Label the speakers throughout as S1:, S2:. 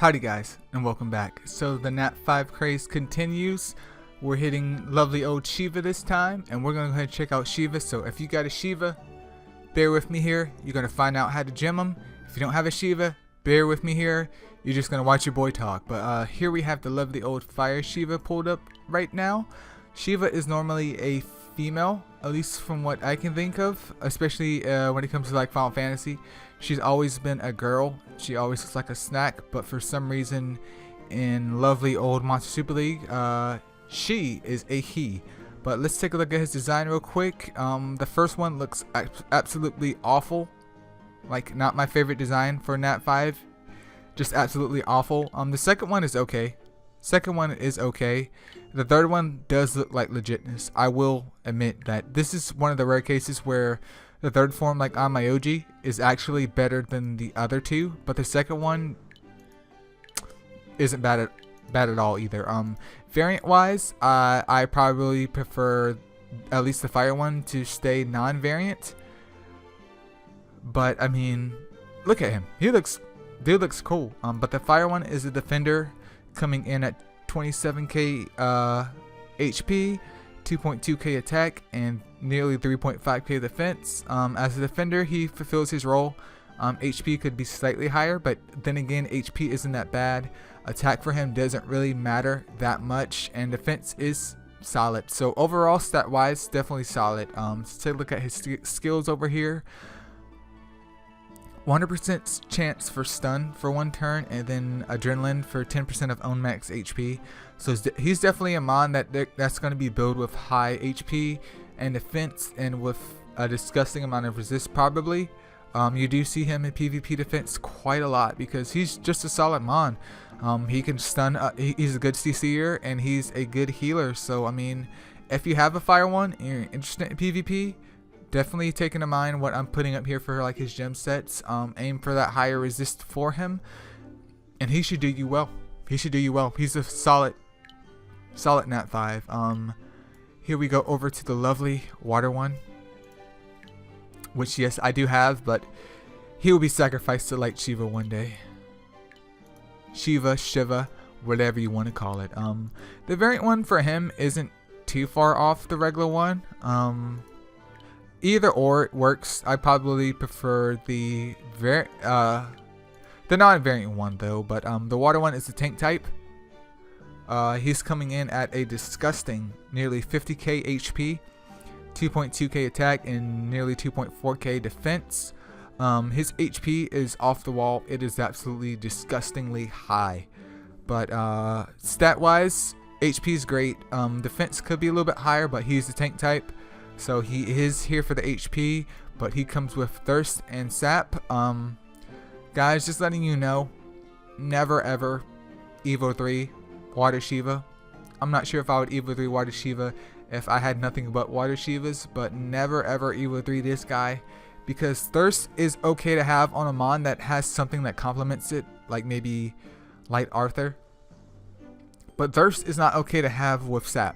S1: Howdy guys, and welcome back. So the Nat 5 craze continues. We're hitting lovely old Shiva this time, and we're going to go ahead and check out Shiva. So if you got a Shiva, bear with me here. You're going to find out how to gem them. If you don't have a Shiva, bear with me here. You're just going to watch your boy talk. But here we have the lovely old fire Shiva pulled up right now. Shiva is normally a female, at least from what I can think of, especially when it comes to like Final Fantasy. She's always been a girl. She always looks like a snack, but for some reason in lovely old Monster Super League, she is a he. But let's take a look at his design real quick. The first one looks absolutely awful, like not my favorite design for Nat 5, just absolutely awful. The second one is okay. The third one does look like legitness. I will admit that this is one of the rare cases where the third form, like on my OG, is actually better than the other two, but the second one isn't bad at all either. Variant wise, I probably prefer at least the fire one to stay non-variant, but I mean, look at him. Dude looks cool. But the fire one is a defender, coming in at 27k HP, 2.2k attack, and nearly 3.5k defense. As a defender, he fulfills his role. HP could be slightly higher, but then again, HP isn't that bad. Attack for him doesn't really matter that much, and defense is solid. So overall, stat wise, definitely solid. Let's take a look at his skills over here. 100% chance for stun for 1 turn, and then adrenaline for 10% of own max HP. So he's definitely a mon that's going to be built with high HP and defense, and with a disgusting amount of resist probably. You do see him in PvP defense quite a lot because he's just a solid mon. He can stun. He's a good CC'er and he's a good healer. So I mean, if you have a fire one and you're interested in PvP, definitely take into mind what I'm putting up here for like his gem sets. Aim for that higher resist for him, and he should do you well. He's a solid Nat 5. Here we go over to the lovely water one, which yes, I do have, but he will be sacrificed to light Shiva one day. Shiva, whatever you want to call it. The variant one for him isn't too far off the regular one. Either or, it works. I probably prefer the non-variant one though, but the water one is the tank type. He's coming in at a disgusting nearly 50k HP, 2.2k attack, and nearly 2.4k defense. His HP is off the wall. It is absolutely disgustingly high, but stat wise, HP is great. Defense could be a little bit higher, but he's the tank type, so he is here for the HP, but he comes with thirst and sap. Guys, just letting you know, never ever Evo 3 Water Shiva. I'm not sure if I would Evo 3 Water Shiva if I had nothing but Water Shivas, but never ever Evo 3 this guy, because thirst is okay to have on a mon that has something that complements it, like maybe Light Arthur, but thirst is not okay to have with sap.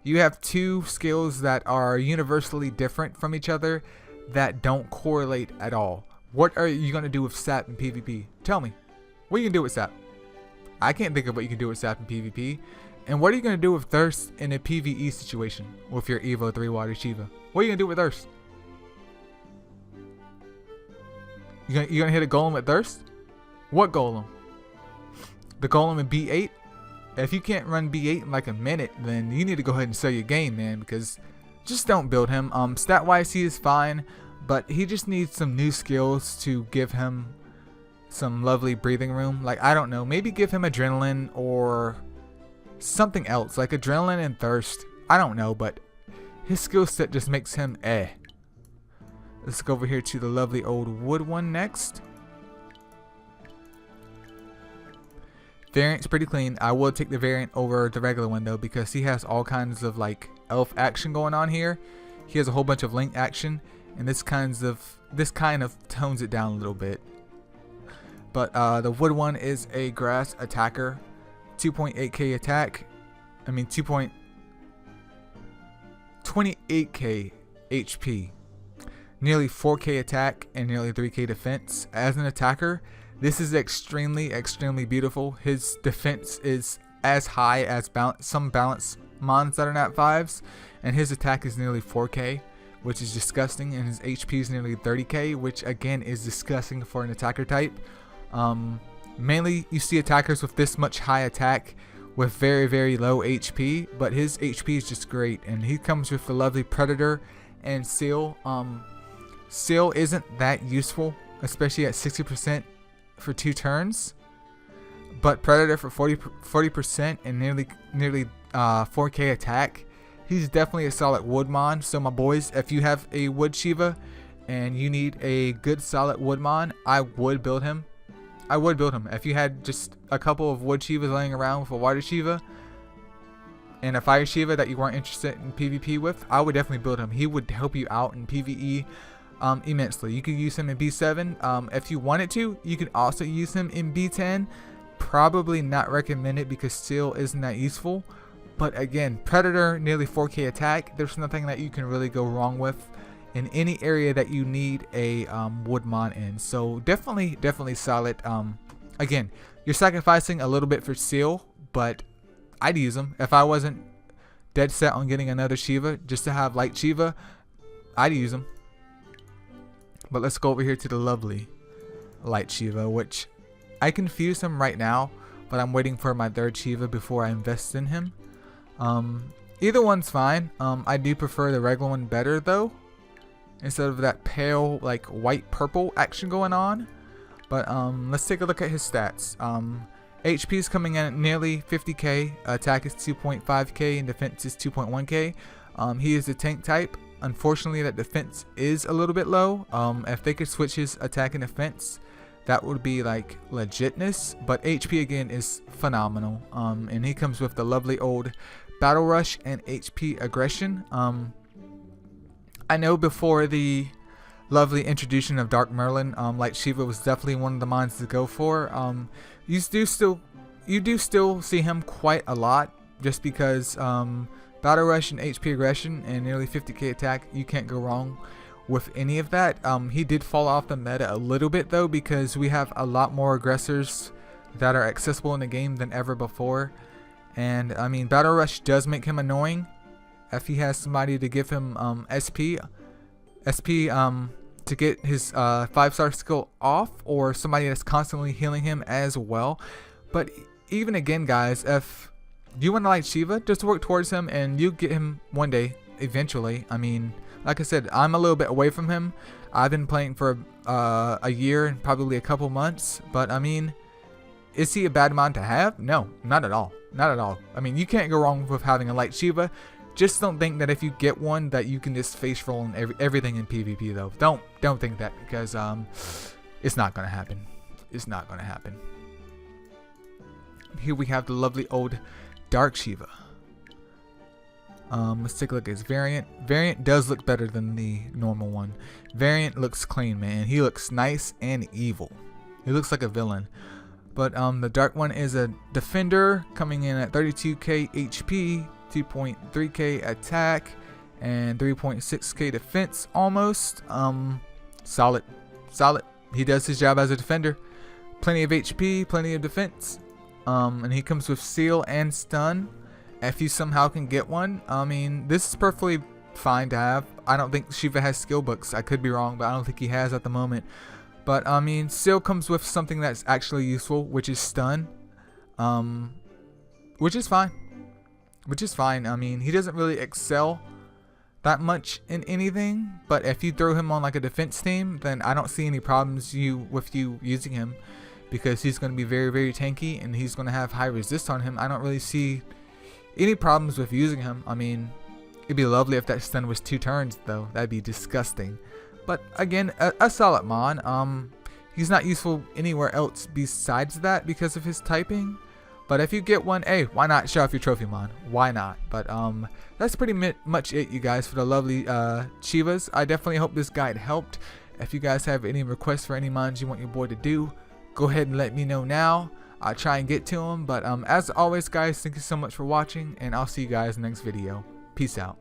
S1: You have two skills that are universally different from each other that don't correlate at all. What are you going to do with sap in PvP? Tell me. What are you going to do with sap? I can't think of what you can do with sap in PvP. And what are you going to do with thirst in a PvE situation with your Evo 3 Water Shiva? What are you going to do with thirst? You going to hit a golem with thirst? What golem? The golem in B8? If you can't run B8 in like a minute, then you need to go ahead and sell your game, man, because just don't build him. Stat wise, he is fine, but he just needs some new skills to give him some lovely breathing room. Like, I don't know, maybe give him adrenaline or something else, like adrenaline and thirst. I don't know, but his skill set just makes him eh. Let's go over here to the lovely old wood one next. Variant's pretty clean. I will take the variant over the regular one though, because he has all kinds of like elf action going on here. He has a whole bunch of link action, and this kind of tones it down a little bit. But the wood one is a grass attacker, 2.8k attack. I mean 2.28k HP, nearly 4k attack, and nearly 3k defense. As an attacker, This is extremely beautiful. His defense is as high as some balanced mons that are not 5s, and his attack is nearly 4k, which is disgusting, and his HP is nearly 30k, which again is disgusting for an attacker type. Mainly you see attackers with this much high attack with very low HP, but his HP is just great, and he comes with the lovely Predator and Seal. Seal isn't that useful, especially at 60% for 2 turns, but Predator for 40% and nearly 4k attack. He's definitely a solid Woodmon. So my boys, if you have a Wood Shiva and you need a good solid Woodmon, I would build him. If you had just a couple of Wood Shivas laying around with a Water Shiva and a Fire Shiva that you weren't interested in PvP with, I would definitely build him. He would help you out in PvE immensely. You could use him in B7. If you wanted to, you could also use him in B10. Probably not recommended because Seal isn't that useful. But again, Predator, nearly 4k attack. There's nothing that you can really go wrong with in any area that you need a Woodmon in. So definitely solid. Again, you're sacrificing a little bit for Seal, but I'd use him. If I wasn't dead set on getting another Shiva just to have Light Shiva, I'd use him. But let's go over here to the lovely Light Shiva, which I confuse him right now, but I'm waiting for my 3rd Shiva before I invest in him. Either one's fine. I do prefer the regular one better though, instead of that pale like white purple action going on. But let's take a look at his stats. HP is coming in at nearly 50k, attack is 2.5k, and defense is 2.1k. He is a tank type. Unfortunately, that defense is a little bit low. If they could switch his attack and defense, that would be like legitness. But HP again is phenomenal. And he comes with the lovely old Battle Rush and HP Aggression. I know before the lovely introduction of Dark Merlin, Light Shiva was definitely one of the mons to go for. You do still see him quite a lot, just because Battle Rush and HP Aggression and nearly 50k attack, you can't go wrong with any of that. He did fall off the meta a little bit though, because we have a lot more aggressors that are accessible in the game than ever before. And I mean, Battle Rush does make him annoying if he has somebody to give him SP to get his 5-star skill off, or somebody that's constantly healing him as well. But even again, guys, if you want to like Shiva, just work towards him and you get him one day eventually. I mean, like I said, I'm a little bit away from him. I've been playing for a year and probably a couple months, but I mean, is he a bad mon to have? No, not at all. Not at all. I mean, you can't go wrong with having a Light Shiva. Just don't think that if you get one that you can just face roll in everything in PvP though. Don't think that, because it's not gonna happen. It's not gonna happen. Here we have the lovely old Dark Shiva. Let's take a look at his variant. Variant does look better than the normal one. Variant looks clean, man. He looks nice and evil. He looks like a villain. But the dark one is a defender, coming in at 32k HP, 2.3k attack, and 3.6k defense almost. Solid. He does his job as a defender. Plenty of HP, plenty of defense. And he comes with seal and stun. If you somehow can get one, I mean, this is perfectly fine to have. I don't think Shiva has skill books. I could be wrong, but I don't think he has at the moment. But I mean, seal comes with something that's actually useful, which is stun, which is fine. I mean, he doesn't really excel that much in anything, but if you throw him on like a defense team, then I don't see any problems with you using him, because he's going to be very tanky and he's going to have high resist on him. I don't really see any problems with using him. I mean, it'd be lovely if that stun was 2 turns though. That'd be disgusting. But again, a solid mon. He's not useful anywhere else besides that because of his typing. But if you get one, hey, why not show off your trophy mon? Why not? But that's pretty much it, you guys, for the lovely Shivas. I definitely hope this guide helped. If you guys have any requests for any mons you want your boy to do, go ahead and let me know now. I'll try and get to them. But as always, guys, thank you so much for watching, and I'll see you guys in the next video. Peace out.